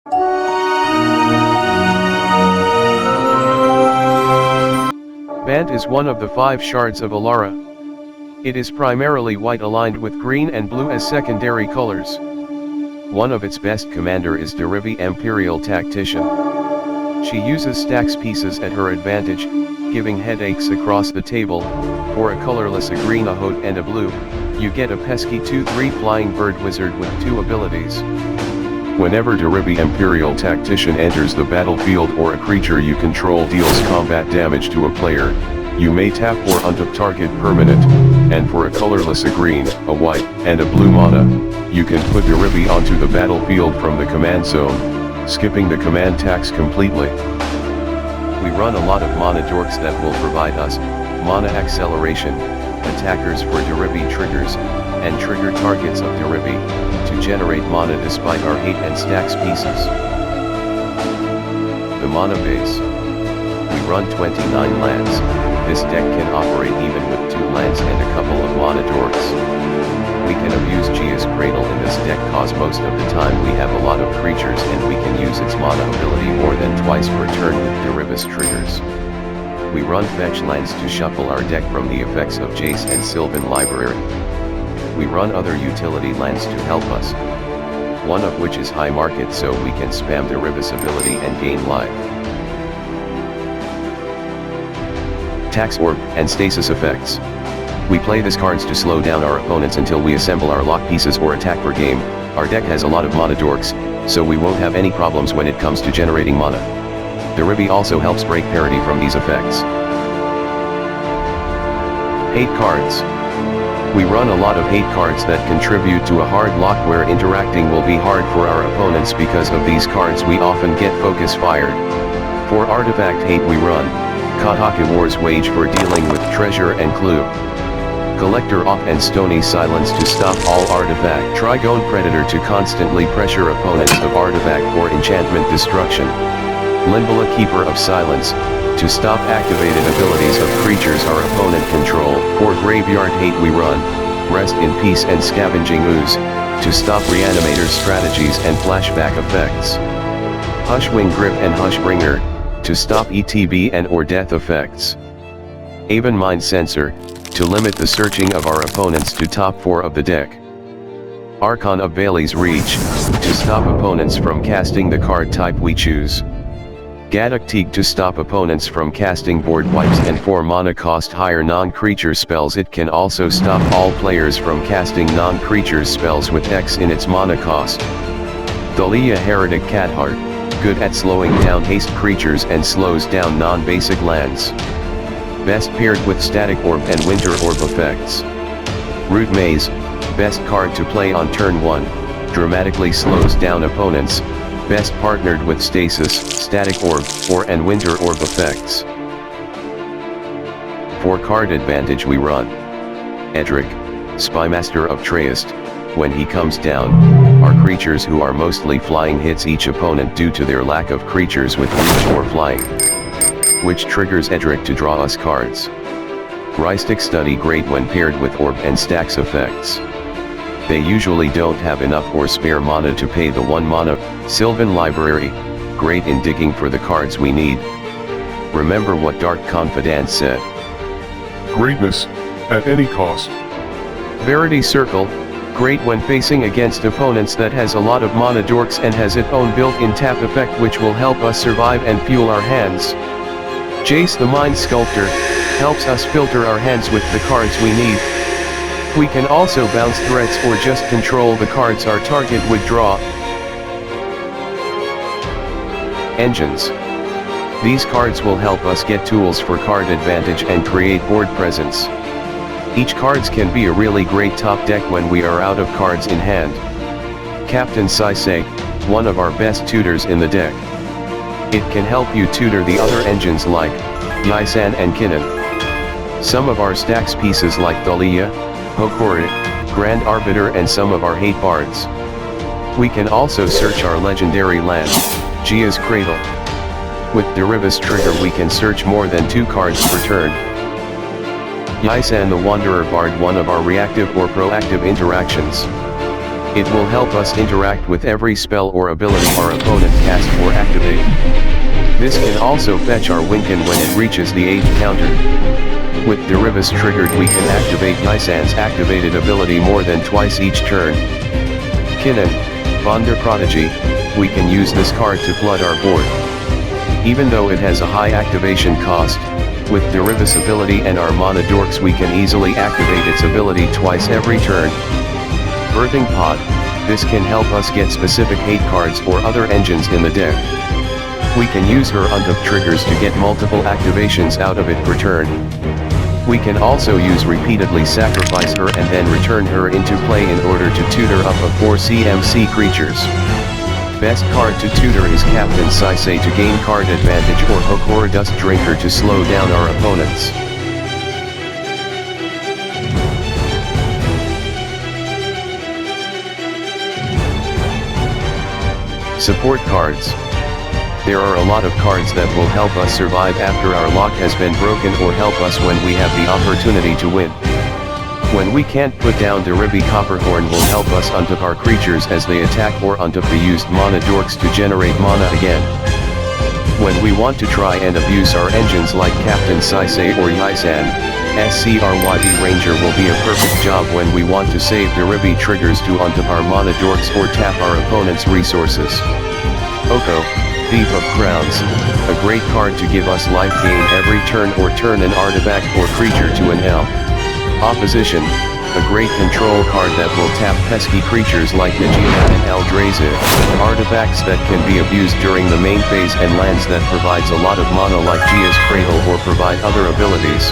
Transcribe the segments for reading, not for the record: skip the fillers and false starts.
Bant is one of the 5 shards of Alara. It is primarily white aligned with green and blue as secondary colors. One of its best commander is Derevi Empyrial Tactician. She uses Stax pieces at her advantage, giving headaches across the table. For a colorless, a green, a hood and a blue, you get a pesky 2/3 flying bird wizard with 2 abilities. Whenever Derevi Empyrial Tactician enters the battlefield or a creature you control deals combat damage to a player, you may tap or untap target permanent, and for a colorless, a green, a white, and a blue mana, you can put Derevi onto the battlefield from the command zone, skipping the command tax completely. We run a lot of mana dorks that will provide us mana acceleration, attackers for Derevi triggers, and trigger targets of Derevi, to generate mana despite our hate and Stax pieces. The mana base. We run 29 lands. This deck can operate even with 2 lands and a couple of mana dorks. We can abuse Gia's Cradle in this deck cause most of the time we have a lot of creatures and we can use its mana ability more than twice per turn with Derevi's triggers. We run fetch lands to shuffle our deck from the effects of Jace and Sylvan Library. We run other utility lands to help us, one of which is High Market, so we can spam Derevi's ability and gain life. Tax Orb and Stasis effects. We play these cards to slow down our opponents until we assemble our lock pieces or attack per game. Our deck has a lot of mana dorks, so we won't have any problems when it comes to generating mana. Derevi also helps break parity from these effects. Hate cards. We run a lot of hate cards that contribute to a hard lock where interacting will be hard for our opponents. Because of these cards we often get focus fired. For artifact hate we run Kataka War's Wage for dealing with treasure and clue, Collector Off and Stony Silence to stop all artifact, Trigone Predator to constantly pressure opponents of artifact or enchantment destruction, Limbala Keeper of Silence, to stop activated abilities of creatures our opponent control. For Graveyard Hate we run Rest in Peace and Scavenging Ooze, to stop Reanimator strategies and flashback effects, Hushwing Grip and Hushbringer, to stop ETB and or death effects, Aven Mind Sensor, to limit the searching of our opponents to top 4 of the deck, Archon of Bailey's Reach, to stop opponents from casting the card type we choose, Gaddock Teague to stop opponents from casting board wipes and 4 mana cost higher non-creature spells. It can also stop all players from casting non-creature spells with X in its mana cost. Thalia Heretic Catheart, good at slowing down haste creatures and slows down non-basic lands. Best paired with Static Orb and Winter Orb effects. Root Maze, best card to play on turn 1, dramatically slows down opponents. Best partnered with Stasis, Static Orb, and Winter Orb effects. For card advantage we run Edric, Spymaster of Treyest. When he comes down, our creatures who are mostly flying hits each opponent due to their lack of creatures with reach or flying, which triggers Edric to draw us cards. Rhystic Study great when paired with Orb and Stax effects. They usually don't have enough or spare mana to pay the 1 mana. Sylvan Library, great in digging for the cards we need. Remember what Dark Confidant said. Greatness, at any cost. Verity Circle, great when facing against opponents that has a lot of mana dorks and has its own built-in tap effect which will help us survive and fuel our hands. Jace the Mind Sculptor, helps us filter our hands with the cards we need. We can also bounce threats or just control the cards our target would draw. Engines. These cards will help us get tools for card advantage and create board presence. Each cards can be a really great top deck when we are out of cards in hand. Captain Saisei, one of our best tutors in the deck. It can help you tutor the other engines like Yaisan and Kinnan. Some of our Stax pieces like Thalia, Hokori, Grand Arbiter and some of our hate bards. We can also search our legendary land, Gia's Cradle. With Derevi's trigger we can search more than 2 cards per turn. Yaisan the Wanderer Bard, one of our reactive or proactive interactions. It will help us interact with every spell or ability our opponent casts or activate. This can also fetch our Winkin when it reaches the 8th counter. With Derevis triggered, we can activate Nisan's activated ability more than twice each turn. Kinnan, Bonder Prodigy, we can use this card to flood our board. Even though it has a high activation cost, with Derevis ability and our mana dorks we can easily activate its ability twice every turn. Birthing Pod, this can help us get specific hate cards or other engines in the deck. We can use her Unfa triggers to get multiple activations out of it per turn. We can also use repeatedly sacrifice her and then return her into play in order to tutor up a 4 CMC creatures. Best card to tutor is Captain Saisei to gain card advantage, or Hokora Dust Drinker to slow down our opponents. Support cards. There are a lot of cards that will help us survive after our lock has been broken or help us when we have the opportunity to win. When we can't put down Derevi, Copperhorn will help us untap our creatures as they attack, or untap the used mana dorks to generate mana again. When we want to try and abuse our engines like Captain Saisei or Yisan, SCRYB Ranger will be a perfect job when we want to save Derevi triggers to untap our mana dorks or tap our opponent's resources. Oko, Thief of Crowns, a great card to give us life gain every turn or turn an artifact or creature to an L. Opposition, a great control card that will tap pesky creatures like Najima and Eldrazi, artifacts that can be abused during the main phase, and lands that provides a lot of mana like Gia's Cradle or provide other abilities.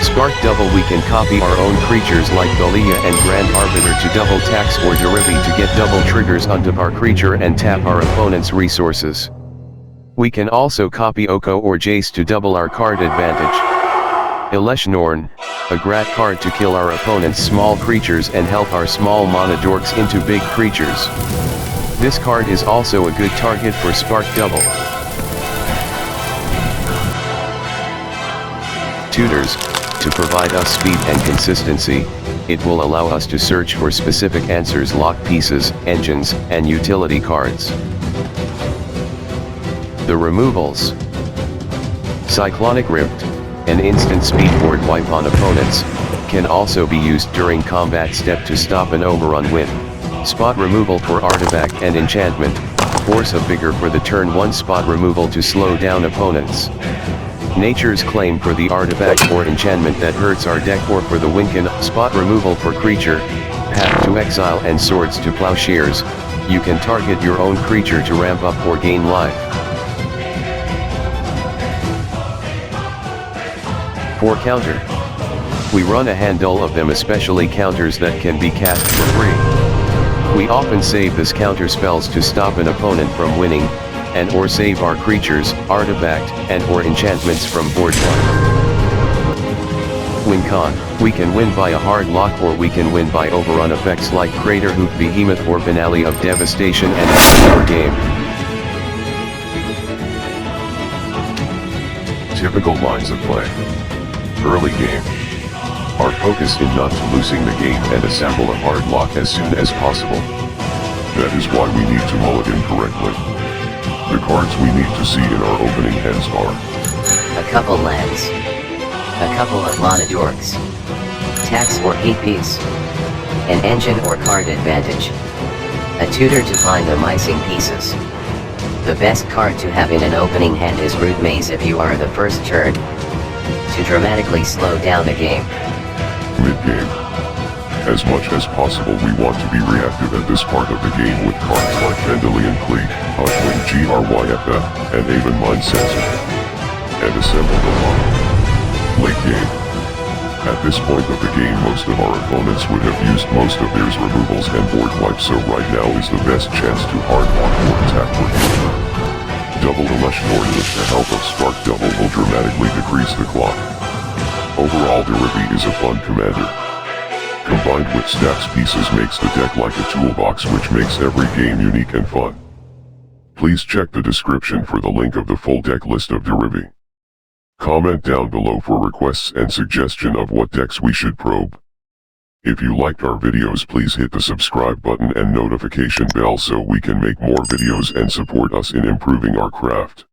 Spark Double, we can copy our own creatures like Galia and Grand Arbiter to double tax or Derevi to get double triggers onto our creature and tap our opponent's resources. We can also copy Oko or Jace to double our card advantage. Elesh Norn, a great card to kill our opponent's small creatures and help our small mana dorks into big creatures. This card is also a good target for Spark Double. Tutors, to provide us speed and consistency, it will allow us to search for specific answers, lock pieces, engines, and utility cards. The removals. Cyclonic Rift, an instant speed board wipe on opponents, can also be used during combat step to stop an overrun win. Spot removal for artifact and enchantment, Force of Vigor for the turn 1 spot removal to slow down opponents. Nature's Claim for the artifact or enchantment that hurts our deck, or for the Winkin, spot removal for creature, Path to Exile and Swords to Plowshares, you can target your own creature to ramp up or gain life. For counter, we run a handful of them, especially counters that can be cast for free. We often save this counter spells to stop an opponent from winning, and or save our creatures, artifact, and or enchantments from board wipe. Win con, we can win by a hard lock, or we can win by overrun effects like Craterhoof Behemoth or Finale of Devastation and our game. Typical lines of play. Early game. Our focus in not to losing the game and assemble a hard lock as soon as possible. That is why we need to mulligan correctly. The cards we need to see in our opening hands are a couple lands, a couple of mana dorks, tax or hate piece, an engine or card advantage, a tutor to find the missing pieces. The best card to have in an opening hand is Root Maze if you are the first turn, to dramatically slow down the game. Mid-game. As much as possible we want to be reactive at this part of the game with cards like Dandelion Cleat, Hushling GRYFF, and Avon Mind Sensor. And assemble the lock. Late game. At this point of the game most of our opponents would have used most of theirs removals and board wipes, so right now is the best chance to hard lock or attack for counter. Double Elesh Norn with the help of Spark Double will dramatically decrease the clock. Overall Derevi is a fun commander. Combined with Stax pieces makes the deck like a toolbox, which makes every game unique and fun. Please check the description for the link of the full deck list of Derevi. Comment down below for requests and suggestion of what decks we should probe. If you liked our videos, please hit the subscribe button and notification bell so we can make more videos and support us in improving our craft.